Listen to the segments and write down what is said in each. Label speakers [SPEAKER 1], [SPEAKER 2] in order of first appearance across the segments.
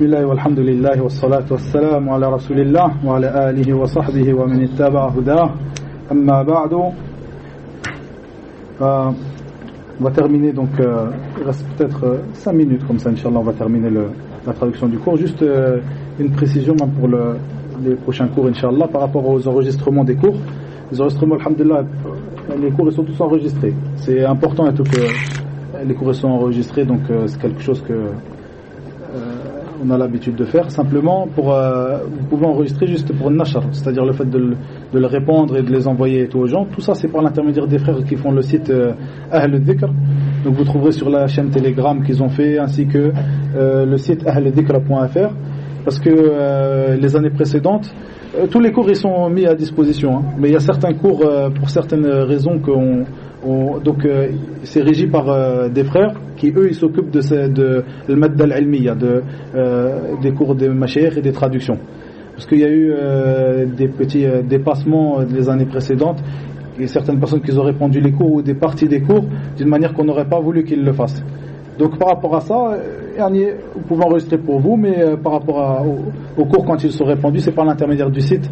[SPEAKER 1] Bismillah walhamdulillah wassalatu wassalamu ala rasulillah wa ala alihi wa sahbihi wa man ittaba'a hudah. Amma ba'du. On va terminer donc il reste peut-être 5 minutes comme ça inchallah, on va terminer la traduction du cours. Juste une précision même pour les prochains cours inchallah par rapport aux enregistrements des cours. Les enregistrements alhamdulillah, les cours ils sont tous enregistrés. C'est important et tout que les cours sont enregistrés, donc c'est quelque chose que on a l'habitude de faire. Simplement, vous pouvez enregistrer juste pour le nashar, c'est-à-dire le fait de le répandre et de les envoyer et tout aux gens. Tout ça, c'est par l'intermédiaire des frères qui font le site Ahl al-Dhikr. Donc vous trouverez sur la chaîne Telegram qu'ils ont fait, ainsi que le site ahldhikr.fr, parce que les années précédentes, tous les cours ils sont mis à disposition, hein. Mais il y a certains cours, pour certaines raisons, donc c'est régi par des frères qui eux ils s'occupent de al-madda al-ilmiya, des cours de mashayikh et des traductions, parce qu'il y a eu des petits dépassements des années précédentes et certaines personnes qui ont répondu les cours ou des parties des cours d'une manière qu'on n'aurait pas voulu qu'ils le fassent. Donc par rapport à ça, vous pouvez enregistrer pour vous, mais par rapport aux cours quand ils sont répandus, c'est par l'intermédiaire du site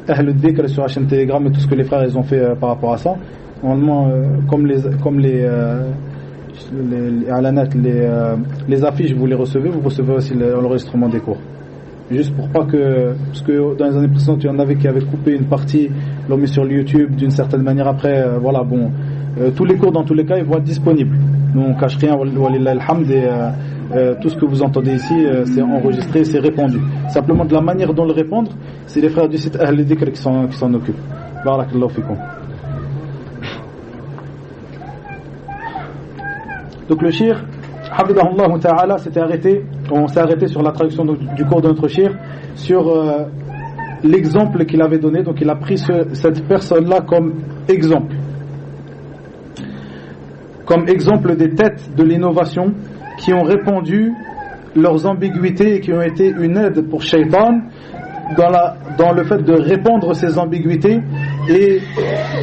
[SPEAKER 1] Ahl al-Dhikr sur la chaîne Telegram et tout ce que les frères ils ont fait par rapport à ça. Normalement, comme les affiches vous les recevez, vous recevez aussi l'enregistrement des cours. Juste pour pas que, parce que dans les années précédentes il y en avait qui avaient coupé une partie, l'ont mis sur le YouTube d'une certaine manière. Après voilà, bon, tous les cours dans tous les cas ils vont être disponibles. Nous on cache rien, walillah alhamd, et tout ce que vous entendez ici c'est enregistré, c'est répandu. Simplement de la manière dont le répandre, c'est les frères du site Ahl al-Dhikr qui s'en occupent. Barakallahu fikum. Donc le shir, hafidahullah ta'ala, on s'est arrêté sur la traduction du cours de notre shir, sur l'exemple qu'il avait donné. Donc il a pris cette personne-là comme exemple des têtes de l'innovation qui ont répandu leurs ambiguïtés et qui ont été une aide pour Shaitan dans le fait de répandre ces ambiguïtés et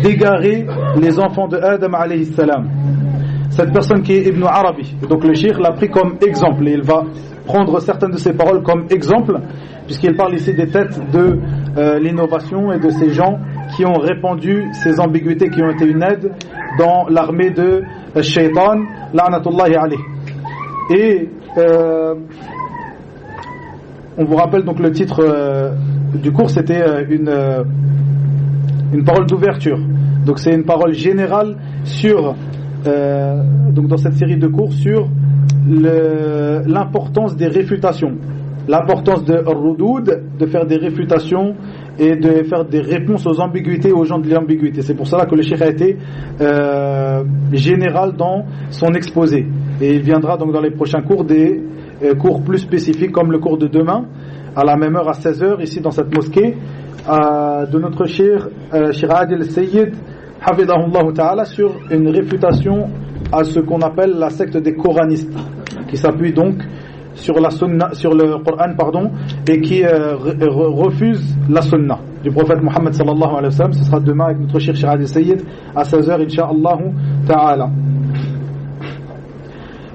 [SPEAKER 1] d'égarer les enfants de Adam alayhi salam. Cette personne qui est Ibn Arabi, donc le cheikh l'a pris comme exemple et il va prendre certaines de ses paroles comme exemple, puisqu'il parle ici des têtes de l'innovation et de ces gens qui ont répandu ces ambiguïtés, qui ont été une aide dans l'armée de Shaitan, la'natullahi alayh. Et on vous rappelle donc le titre du cours, c'était une parole d'ouverture. Donc c'est une parole générale sur donc dans cette série de cours sur l'importance des réfutations, l'importance de Rudoud, de faire des réfutations et de faire des réponses aux ambiguïtés, aux gens de l'ambiguïté. C'est pour cela que le cheikh a été général dans son exposé, et il viendra donc dans les prochains cours des cours plus spécifiques, comme le cours de demain à la même heure à 16h ici dans cette mosquée de notre cheikh Adil Sayyid hafidahullah ta'ala, sur une réfutation à ce qu'on appelle la secte des coranistes, qui s'appuie donc sur la sunna, sur le Coran pardon, et qui refuse la sunna du prophète Mohammed sallallahu alayhi wa sallam. Ce sera demain avec notre cheikh Adil Sayyid à 16h incha'Allah ta'ala.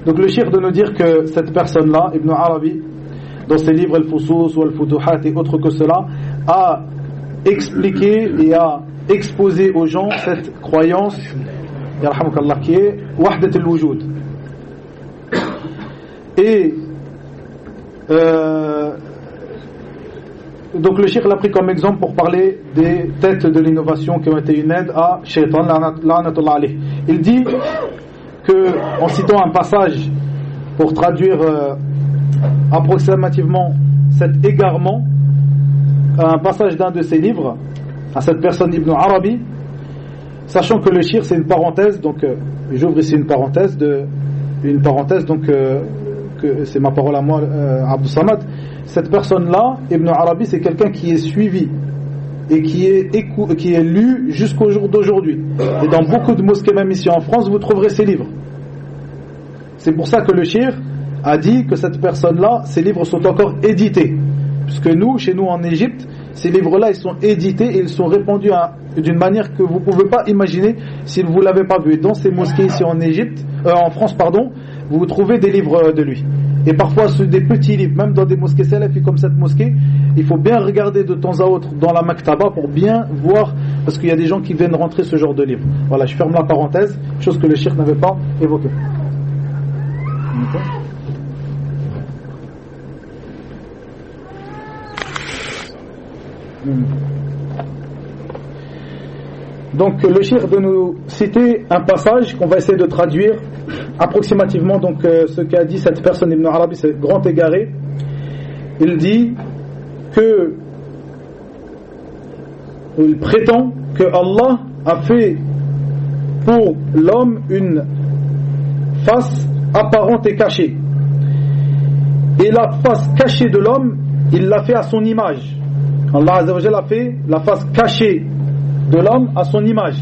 [SPEAKER 1] Donc le cheikh de nous dire que cette personne-là, Ibn Arabi, dans ses livres Al-Fusus ou Al-Futuhat et autres que cela, a expliqué et a exposer aux gens cette croyance qui est wahdat al-wujud. Et donc le cheikh l'a pris comme exemple pour parler des têtes de l'innovation qui ont été une aide à Shaitan, la'natullah alayh. Il dit que, en citant un passage pour traduire approximativement cet égarement, un passage d'un de ses livres à cette personne Ibn Arabi, sachant que le shir c'est une parenthèse, donc j'ouvre ici une parenthèse, donc que c'est ma parole à moi, Abdou Samad. Cette personne-là, Ibn Arabi, c'est quelqu'un qui est suivi et qui est lu jusqu'au jour d'aujourd'hui. Et dans beaucoup de mosquées, même ici en France, vous trouverez ses livres. C'est pour ça que le shir a dit que cette personne-là, ses livres sont encore édités, puisque nous, chez nous en Égypte, ces livres-là, ils sont édités et ils sont répandus d'une manière que vous ne pouvez pas imaginer si vous ne l'avez pas vu. Et dans ces mosquées ici en Égypte, en France, pardon, vous trouvez des livres de lui. Et parfois c'est des petits livres, même dans des mosquées salafis comme cette mosquée, il faut bien regarder de temps à autre dans la maktaba pour bien voir, parce qu'il y a des gens qui viennent rentrer ce genre de livres. Voilà, je ferme la parenthèse, chose que le cheikh n'avait pas évoquée. Donc le cheikh de nous citer un passage qu'on va essayer de traduire approximativement, donc ce qu'a dit cette personne Ibn Arabi, c'est grand égaré. Il dit que il prétend que Allah a fait pour l'homme une face apparente et cachée, et la face cachée de l'homme il l'a fait à son image. Allah Azza wa Jalla a fait la face cachée de l'homme à son image.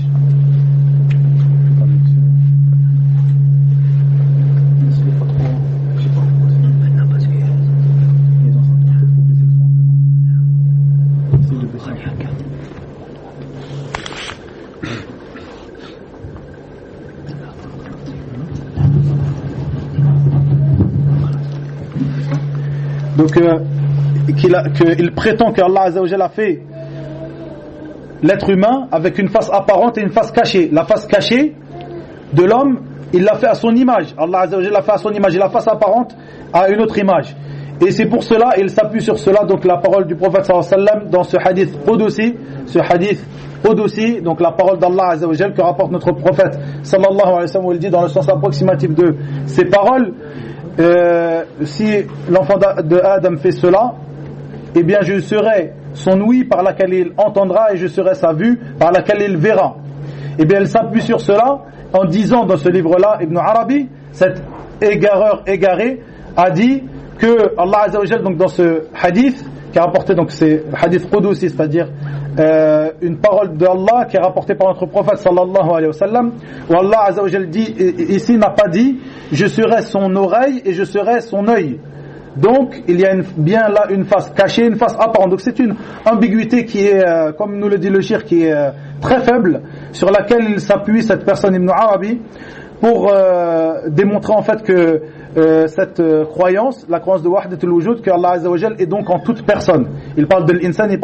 [SPEAKER 1] Donc qu'il prétend qu'Allah Azza wa Jalla a fait l'être humain avec une face apparente et une face cachée. La face cachée de l'homme, il l'a fait à son image. Allah Azza wa Jalla l'a fait à son image, et la face apparente à une autre image. Et c'est pour cela, il s'appuie sur cela, donc la parole du prophète sallallahu alayhi wa sallam dans ce hadith Qudusi, donc la parole d'Allah Azza wa Jalla que rapporte notre prophète sallallahu alayhi wa sallam, où il dit dans le sens approximatif de ces paroles, si l'enfant de Adam fait cela, eh bien je serai son ouïe par laquelle il entendra, et je serai sa vue par laquelle il verra. Eh bien elle s'appuie sur cela en disant dans ce livre-là, Ibn Arabi, cet égareur égaré, a dit que Allah Azza wa Jalla, donc dans ce hadith qui a rapporté, donc c'est le hadith Qudusi, c'est-à-dire une parole d'Allah qui est rapportée par notre prophète sallallahu alayhi wa sallam, où Allah Azza wa Jalla dit, ici n'a pas dit je serai son oreille et je serai son œil. Donc il y a bien là une face cachée, une face apparente. Donc c'est une ambiguïté qui est, comme nous le dit le shir, qui est très faible, sur laquelle il s'appuie cette personne Ibn Arabi pour démontrer en fait que cette croyance, la croyance de Wahdatul Wujud, que Allah Azza wa Jalla est donc en toute personne. Il parle de l'insan, et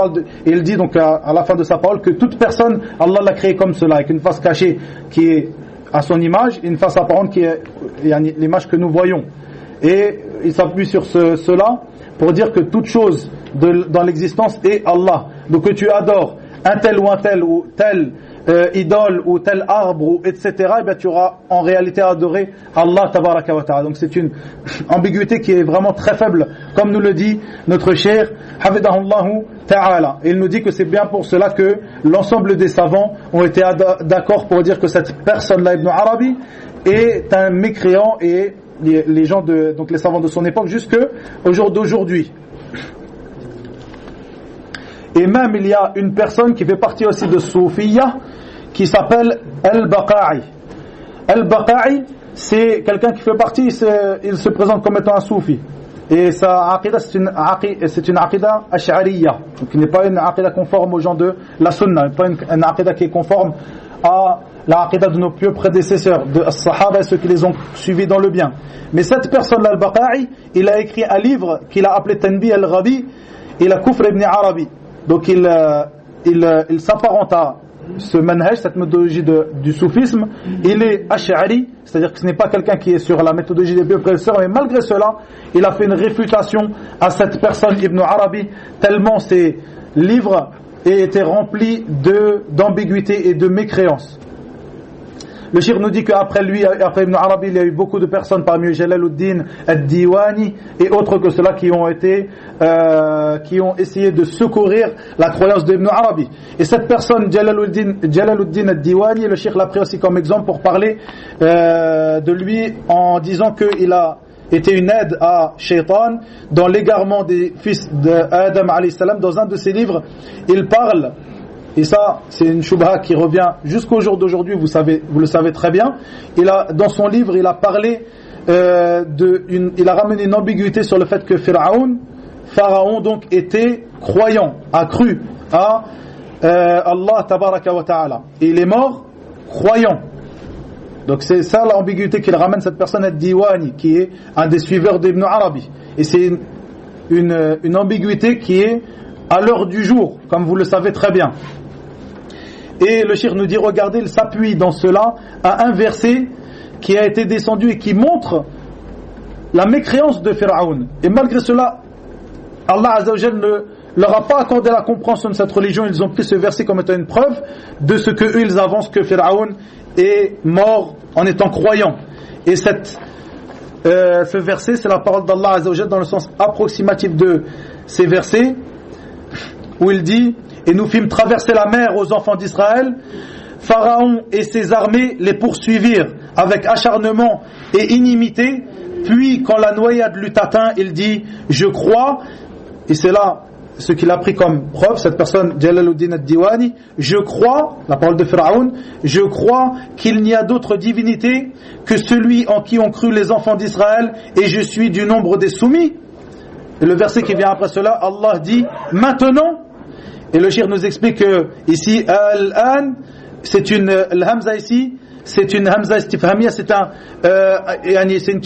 [SPEAKER 1] il dit donc à la fin de sa parole que toute personne, Allah l'a créée comme cela, avec une face cachée qui est à son image, et une face apparente qui est l'image que nous voyons. Et il s'appuie sur cela pour dire que toute chose dans l'existence est Allah. Donc que tu adores un tel ou tel idole ou tel arbre ou etc., et bien tu auras en réalité adoré Allah tabaraka wa ta'ala. Donc c'est une ambiguïté qui est vraiment très faible, comme nous le dit notre cher hafidahullahu ta'ala. Et il nous dit que c'est bien pour cela que l'ensemble des savants ont été d'accord pour dire que cette personne-là, Ibn Arabi, est un mécréant, et les gens donc les savants de son époque jusque au jour d'aujourd'hui. Et même il y a une personne qui fait partie aussi de Soufiyya qui s'appelle Al-Baqa'i. Al-Baqa'i, c'est quelqu'un qui fait partie, il se présente comme étant un soufi. Et sa aqida, c'est une aqida ash'ariyya. Donc il n'est pas une aqida conforme aux gens de la sunna, pas une aqida qui est conforme à la aqida de nos pieux prédécesseurs, de Sahaba et ceux qui les ont suivis dans le bien. Mais cette personne-là, Al-Baqa'i, il a écrit un livre qu'il a appelé Tanbih al-Ghabi et la Kufr ibn Arabi. Donc il s'apparente à ce manhaj, cette méthodologie du soufisme. Il est ash'ari, c'est-à-dire que ce n'est pas quelqu'un qui est sur la méthodologie des pieux prédécesseurs, mais malgré cela, il a fait une réfutation à cette personne Ibn Arabi, tellement ses livres étaient remplis d'ambiguïté et de mécréance. Le shir nous dit qu'après lui, après Ibn Arabi, il y a eu beaucoup de personnes parmi eux, Jalaluddin ad-Diwani et autres que cela qui ont essayé de secourir la croyance d'Ibn Arabi. Et cette personne, Jalaluddin ad-Diwani, le shir l'a pris aussi comme exemple pour parler de lui en disant qu'il a été une aide à Shaitan dans l'égarement des fils d'Adam alayhi salam. Dans un de ses livres, il parle, et ça c'est une shubha qui revient jusqu'au jour d'aujourd'hui, vous le savez très bien. Dans son livre il a parlé il a ramené une ambiguïté sur le fait que Pharaon donc était croyant, a cru à Allah tabaraka wa ta'ala, et il est mort croyant. Donc c'est ça l'ambiguïté qu'il ramène cette personne Ad-Diwani, qui est un des suiveurs d'Ibn Arabi. Et c'est une ambiguïté qui est à l'heure du jour, comme vous le savez très bien. Et le cheikh nous dit, regardez, il s'appuie dans cela à un verset qui a été descendu et qui montre la mécréance de Pharaon. Et malgré cela, Allah Azza wa Jalla ne leur a pas accordé la compréhension de cette religion. Ils ont pris ce verset comme étant une preuve de ce que eux ils avancent, que Pharaon est mort en étant croyant. Et ce verset, c'est la parole d'Allah Azza wa Jalla dans le sens approximatif de ces versets, où il dit: et nous fîmes traverser la mer aux enfants d'Israël. Pharaon et ses armées les poursuivirent avec acharnement et inimité. Puis quand la noyade l'eut atteint, il dit: je crois, et c'est là ce qu'il a pris comme preuve, cette personne Jalaluddin Ad-Diwani, je crois, la parole de Pharaon, je crois qu'il n'y a d'autre divinité que celui en qui ont cru les enfants d'Israël, et je suis du nombre des soumis. Et le verset qui vient après cela, Allah dit: maintenant. Et le cheikh nous explique que ici, al-an, c'est une hamza ici, c'est une hamza istifhamia, c'est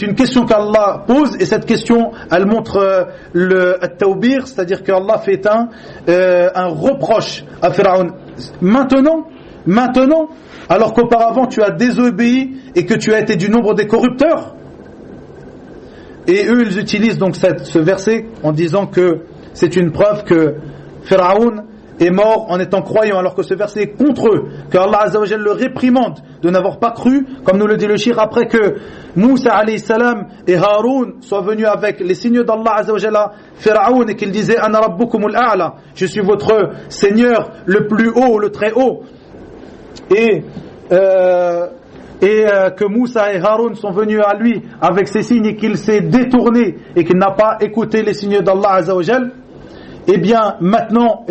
[SPEAKER 1] une question qu'Allah pose, et cette question, elle montre le tawbir, c'est-à-dire qu'Allah fait un reproche à Pharaon. Maintenant, alors qu'auparavant tu as désobéi et que tu as été du nombre des corrupteurs. Et eux, ils utilisent donc ce verset en disant que c'est une preuve que Pharaon est mort en étant croyant, alors que ce verset est contre eux, que Allah Azza wa Jalla le réprimande de n'avoir pas cru, comme nous le dit le cheikh, après que Moussa alayhi salam et Haroun soient venus avec les signes d'Allah Azza wa Jalla, Pharaon, et qu'il disait: Ana rabbukumul a'la, je suis votre Seigneur le plus haut, le très haut. Et que Moussa et Haroun sont venus à lui avec ces signes et qu'il s'est détourné et qu'il n'a pas écouté les signes d'Allah Azza wa Jalla. Eh bien maintenant,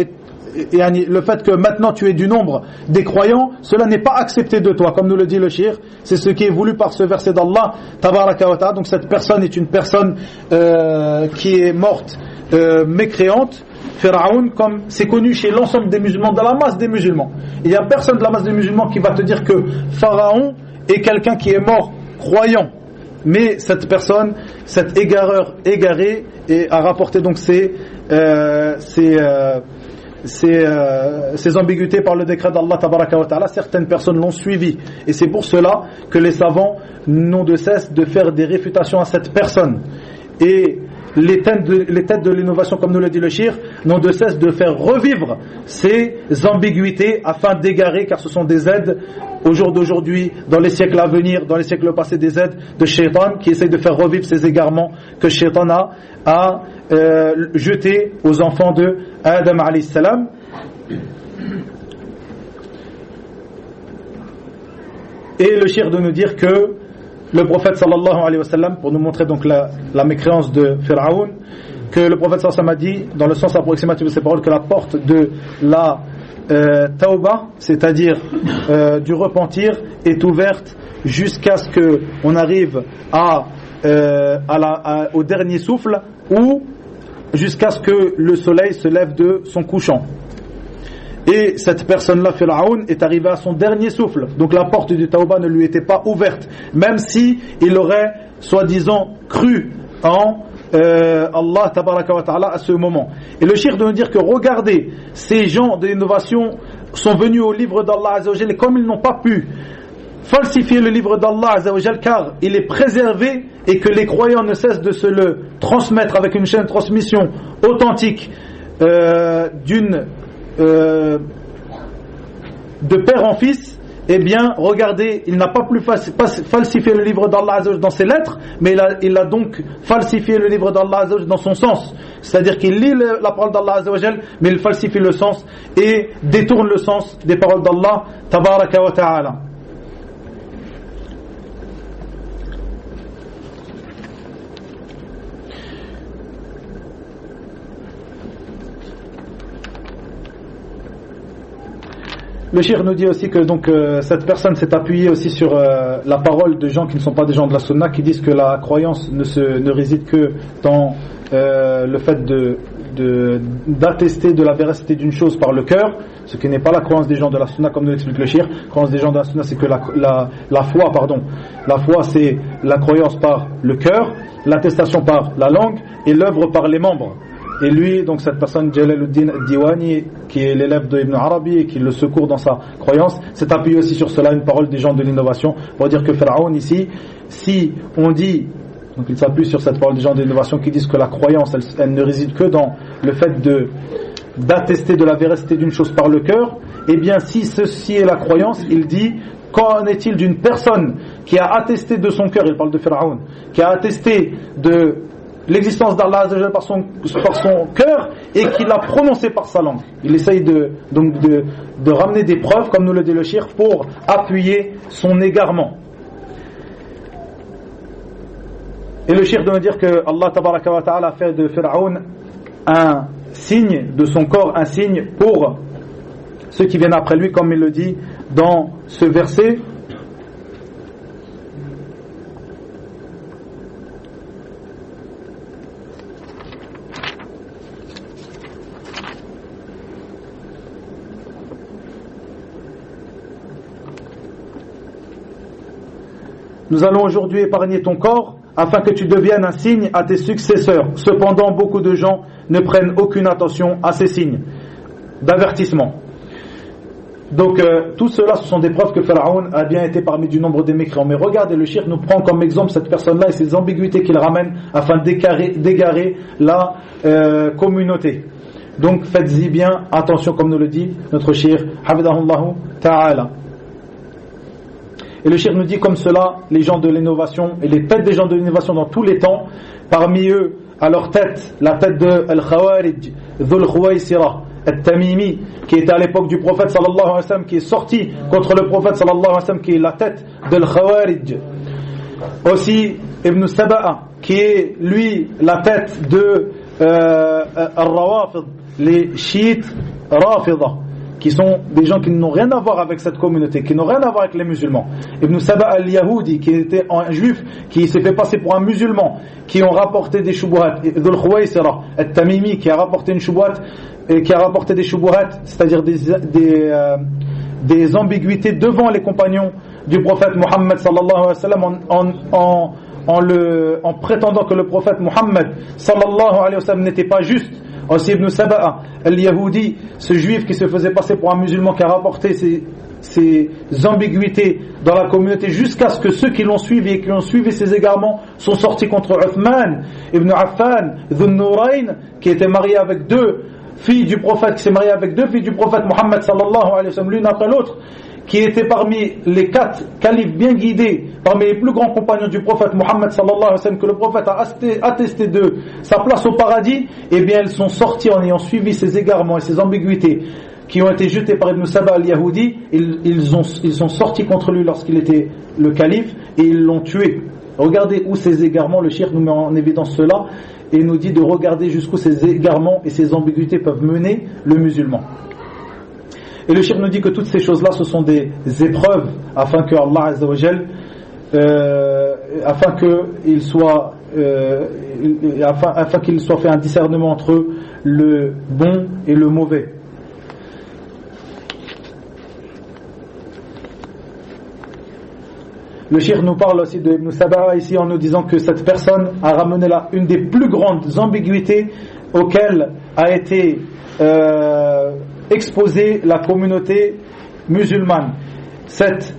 [SPEAKER 1] le fait que maintenant tu es du nombre des croyants, cela n'est pas accepté de toi, comme nous le dit le cheikh. C'est ce qui est voulu par ce verset d'Allah tabaraka wa ta'ala. Donc cette personne est une personne qui est morte mécréante, Pharaon, comme c'est connu chez l'ensemble des musulmans, dans la masse des musulmans. Il n'y a personne de la masse des musulmans qui va te dire que Pharaon est quelqu'un qui est mort croyant. Mais cette personne, cet égareur égaré, a rapporté donc ces ambiguïtés par le décret d'Allah tabaraka wa ta'ala. Certaines personnes l'ont suivi, et c'est pour cela que les savants n'ont de cesse de faire des réfutations à cette personne. Et les têtes de l'innovation, comme nous le dit le cheikh, n'ont de cesse de faire revivre ces ambiguïtés afin d'égarer, car ce sont des aides au jour d'aujourd'hui, dans les siècles à venir, dans les siècles passés, des aides de Shaitan qui essayent de faire revivre ces égarements que Shaitan a jetés aux enfants de Adam alayhi salam. Et le cheikh de nous dire que le prophète sallallahu alayhi wa sallam, pour nous montrer donc la mécréance de Pharaon, que le prophète sallallahu alayhi wa sallam a dit, dans le sens approximatif de ses paroles, que la porte de la tauba, c'est-à-dire du repentir, est ouverte jusqu'à ce qu'on arrive au dernier souffle, ou jusqu'à ce que le soleil se lève de son couchant. Et cette personne-là, Pharaon, est arrivé à son dernier souffle. Donc la porte du Tauba ne lui était pas ouverte, même si il aurait soi-disant cru en Allah tabaraka wa ta'ala à ce moment. Et le cheikh de nous dire que regardez, ces gens de l'innovation sont venus au livre d'Allah Azza wa Jal, et comme ils n'ont pas pu falsifier le livre d'Allah Azza wa Jal, car il est préservé et que les croyants ne cessent de se le transmettre avec une chaîne de transmission authentique de père en fils, eh bien regardez, il n'a pas plus falsifié le livre d'Allah Azza wa Jal dans ses lettres, mais il a donc falsifié le livre d'Allah Azza wa Jal dans son sens, c'est-à-dire qu'il lit la parole d'Allah Azza wa Jal, mais il falsifie le sens et détourne le sens des paroles d'Allah tabaraka wa ta'ala. Le cheikh nous dit aussi que donc cette personne s'est appuyée aussi sur la parole de gens qui ne sont pas des gens de la sunna, qui disent que la croyance ne réside que dans le fait de d'attester de la véracité d'une chose par le cœur, ce qui n'est pas la croyance des gens de la sunna comme nous l'explique le shir. La croyance des gens de la sunna, c'est que la foi c'est la croyance par le cœur, l'attestation par la langue et l'œuvre par les membres. Et lui, donc cette personne, Jalaluddin Diwani, qui est l'élève de Ibn Arabi et qui le secourt dans sa croyance, s'est appuyé aussi sur cela, une parole des gens de l'innovation, pour dire que Pharaon ici, si on dit, donc il s'appuie sur cette parole des gens de l'innovation qui disent que la croyance, elle ne réside que dans le fait d'attester de la véracité d'une chose par le cœur, et bien si ceci est la croyance, il dit, qu'en est-il d'une personne qui a attesté de son cœur, il parle de Pharaon, qui a attesté de l'existence d'Allah par son cœur et qui l'a prononcé par sa langue. Il essaye de ramener des preuves, comme nous le dit le shir, pour appuyer son égarement. Et le shir doit dire que Allah tabaraka wa ta'ala a fait de Pharaon un signe, de son corps un signe pour ceux qui viennent après lui, comme il le dit dans ce verset. Nous allons aujourd'hui épargner ton corps afin que tu deviennes un signe à tes successeurs. Cependant, beaucoup de gens ne prennent aucune attention à ces signes d'avertissement. Donc, tout cela, ce sont des preuves que Pharaon a bien été parmi du nombre des mécréants. Mais regardez, le shir nous prend comme exemple cette personne-là et ses ambiguïtés qu'il ramène afin d'égarer la communauté. Donc, faites-y bien attention, comme nous le dit notre shir, Hafidahullahu Ta'ala. Et le shir nous dit comme cela, les gens de l'innovation et les têtes des gens de l'innovation dans tous les temps, parmi eux, à leur tête, la tête de Al-Khawarij, Dhul Khuwaysira, Al-Tamimi, qui était à l'époque du prophète sallallahu alayhi wa sallam, qui est sorti contre le prophète sallallahu alayhi wa sallam, qui est la tête de Al-Khawarij. Aussi, Ibn Saba'a, qui est lui la tête de Al-Rawafid, les chiites Rafida, qui sont des gens qui n'ont rien à voir avec cette communauté, qui n'ont rien à voir avec les musulmans. Ibn Saba al-Yahudi, qui était un juif, qui s'est fait passer pour un musulman, qui ont rapporté des shubuhat. Dhul Khuwaysira, al-Tamimi, qui a rapporté une shubuhat, qui a rapporté des shubuhat, c'est-à-dire des ambiguïtés devant les compagnons du prophète Muhammad sallallahu alayhi wa sallam, en prétendant que le prophète Muhammad sallallahu alayhi wa sallam n'était pas juste. Aussi Ibn Saba'a al-Yahudi, ce juif qui se faisait passer pour un musulman, qui a rapporté ces ambiguïtés dans la communauté jusqu'à ce que ceux qui l'ont suivi et qui ont suivi ses égarements sont sortis contre Uthman Ibn Affan Dhun Nurayn, qui était marié avec deux filles du prophète, qui s'est marié avec deux filles du prophète Muhammad sallallahu alayhi wa sallam, l'une après l'autre, qui était parmi les 4 califes bien guidés, parmi les plus grands compagnons du prophète Muhammad sallallahu alayhi wa sallam, que le prophète a attesté de sa place au paradis, et bien elles sont sorties en ayant suivi ces égarements et ces ambiguïtés qui ont été jetées par Ibn Saba al-Yahudi. Ils sont sortis contre lui lorsqu'il était le calife et ils l'ont tué. Regardez où ces égarements, le shir nous met en évidence cela et nous dit de regarder jusqu'où ces égarements et ces ambiguïtés peuvent mener le musulman. Et le shir nous dit que toutes ces choses-là, ce sont des épreuves afin que Allah Azza wa Jal, afin qu'il soit fait un discernement entre le bon et le mauvais. Le shir nous parle aussi de Ibn Saba ici en nous disant que cette personne a ramené là une des plus grandes ambiguïtés auxquelles a été exposer la communauté musulmane. Cette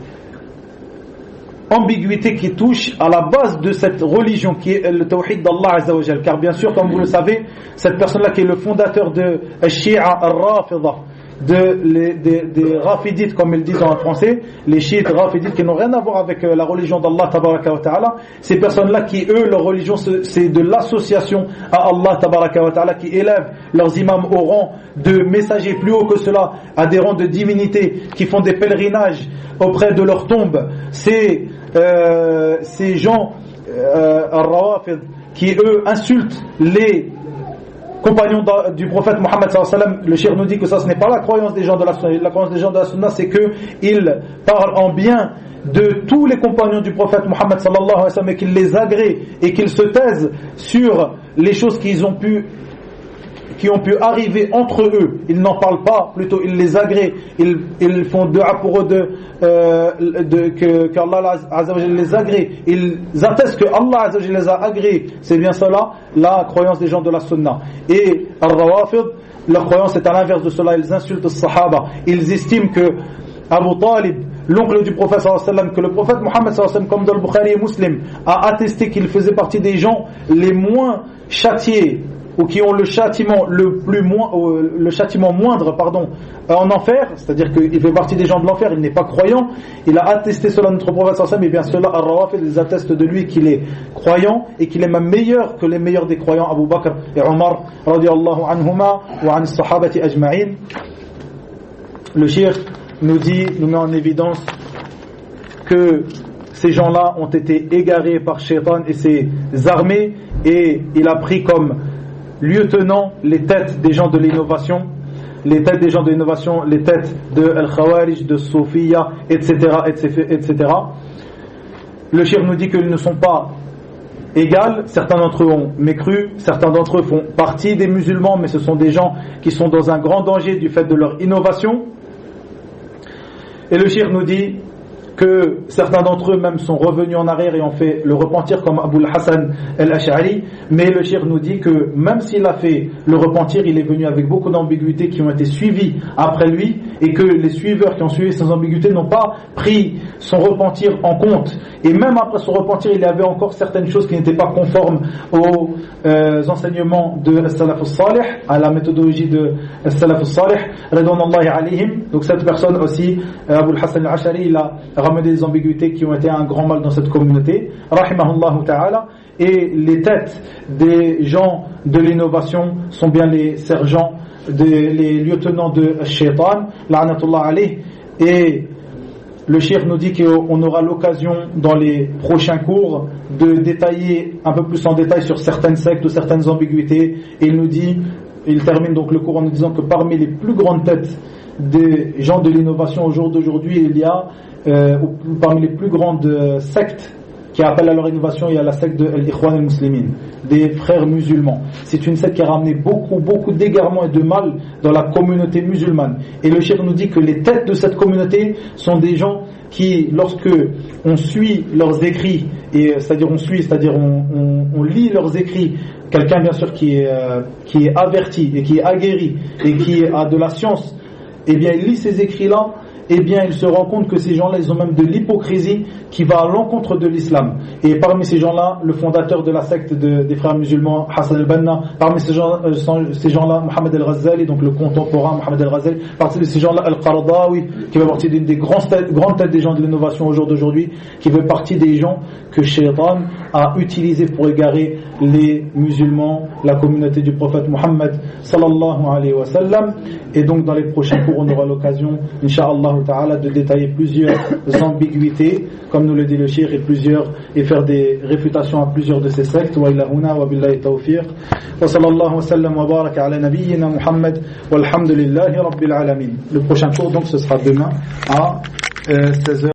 [SPEAKER 1] ambiguïté qui touche à la base de cette religion qui est le tawhid d'Allah Azza wa Jal. Car bien sûr, comme vous le savez, cette personne-là qui est le fondateur de Shia al-Rafida, des Rafidites comme ils disent en français, les chiites Rafidites qui n'ont rien à voir avec la religion d'Allah tabaraka wa ta'ala, ces personnes-là qui eux leur religion c'est de l'association à Allah tabaraka wa ta'ala, qui élèvent leurs imams au rang de messagers plus haut que cela, à des rangs de divinités, qui font des pèlerinages auprès de leur tombe. Ces gens Rawafid qui eux insultent les compagnons du prophète Muhammad sallallahu alayhi wa sallam. Le shir nous dit que ça ce n'est pas la croyance des gens de la sunna. La croyance des gens de la sunna, c'est qu'ils parlent en bien de tous les compagnons du prophète Muhammad sallallahu alayhi wa sallam et qu'ils les agréent et qu'ils se taisent sur les choses qu'ils ont pu qui ont pu arriver entre eux, ils n'en parlent pas, plutôt ils les agréent, ils font dua pour eux que Allah Azza wa Jalla les agrée, ils attestent que Allah Azza wa Jalla les a agréés. C'est bien cela la croyance des gens de la Sunna. Et Al-Rawafid, leur croyance est à l'inverse de cela, ils insultent les Sahaba, ils estiment que Abu Talib, l'oncle du prophète sallallahu alayhi wa sallam, que le prophète Mohammed sallallahu alayhi wa sallam, comme dans le Bukhari et Muslim, a attesté qu'il faisait partie des gens les moins châtiés, ou qui ont le châtiment le châtiment moindre en enfer, c'est-à-dire qu'il fait partie des gens de l'enfer, il n'est pas croyant. Il a attesté cela à notre prophète sallallahu alayhi wa sallam, et bien cela Ar-Rawafid les atteste de lui qu'il est croyant et qu'il est même meilleur que les meilleurs des croyants, Abu Bakr et Omar radiyallahu anhuma wa an as-sahabati ajma'in. Le cheikh nous met en évidence que ces gens-là ont été égarés par Shaitan et ses armées, et il a pris comme lieutenant les têtes des gens de l'innovation, les têtes de Al-Khawarij, de Sofiya, etc., etc. Le cheikh nous dit qu'ils ne sont pas égaux, certains d'entre eux ont mécru, certains d'entre eux font partie des musulmans, mais ce sont des gens qui sont dans un grand danger du fait de leur innovation. Et le cheikh nous dit que certains d'entre eux même sont revenus en arrière et ont fait le repentir, comme Abu al-Hassan al-Ash'ari. Mais le cheikh nous dit que même s'il a fait le repentir, il est venu avec beaucoup d'ambiguïtés qui ont été suivies après lui, et que les suiveurs qui ont suivi ces ambiguïtés n'ont pas pris son repentir en compte. Et même après son repentir, il y avait encore certaines choses qui n'étaient pas conformes aux enseignements de As-Salaf as-Salih, à la méthodologie de As-Salaf as-Salih, radhiyallahu alayhim. Donc cette personne aussi, Abu al-Hassan al-Ash'ari, il a ramené des ambiguïtés qui ont été un grand mal dans cette communauté, rahimahullah ta'ala. Et les têtes des gens de l'innovation sont bien les sergents, les lieutenants de Shaitan, la'natullah alayh. Et le cheikh nous dit qu'on aura l'occasion dans les prochains cours de détailler un peu plus en détail sur certaines sectes ou certaines ambiguïtés. Et il termine donc le cours en nous disant que parmi les plus grandes têtes des gens de l'innovation au jour d'aujourd'hui, il y a parmi les plus grandes sectes qui appellent à leur innovation, il y a la secte de l'Ikhwan al-Muslimin, des frères musulmans. C'est une secte qui a ramené beaucoup d'égarements et de mal dans la communauté musulmane. Et le cheikh nous dit que les têtes de cette communauté sont des gens qui, lorsque on suit leurs écrits, c'est-à-dire on lit leurs écrits, quelqu'un bien sûr qui est averti et qui est aguerri et qui a de la science, eh bien il lit ces écrits-là, eh bien il se rend compte que ces gens-là, ils ont même de l'hypocrisie qui va à l'encontre de l'islam. Et parmi ces gens-là, le fondateur de la secte des frères musulmans, Hassan al-Banna, parmi ces gens-là, Mohamed al-Ghazali, donc le contemporain Mohamed al-Ghazali, parmi ces gens-là, Al-Qaradawi, qui fait partie d'une des grandes têtes des gens de l'innovation au jour d'aujourd'hui, qui fait partie des gens que Shaitan a utilisés pour égarer les musulmans, la communauté du prophète Mohammed sallallahu alayhi wa sallam. Et donc dans les prochains cours, on aura l'occasion, Inch'Allah ta'ala, de détailler plusieurs ambiguïtés, comme nous le dit le cheikh, et faire des réfutations à plusieurs de ces sectes. Wa ilahuna wa billahi tawfiq. Wa sallallahu wa sallam wa baraka ala nabiyyina Muhammad walhamdulillahi rabbil alamin. Le prochain cours donc ce sera demain à 16h.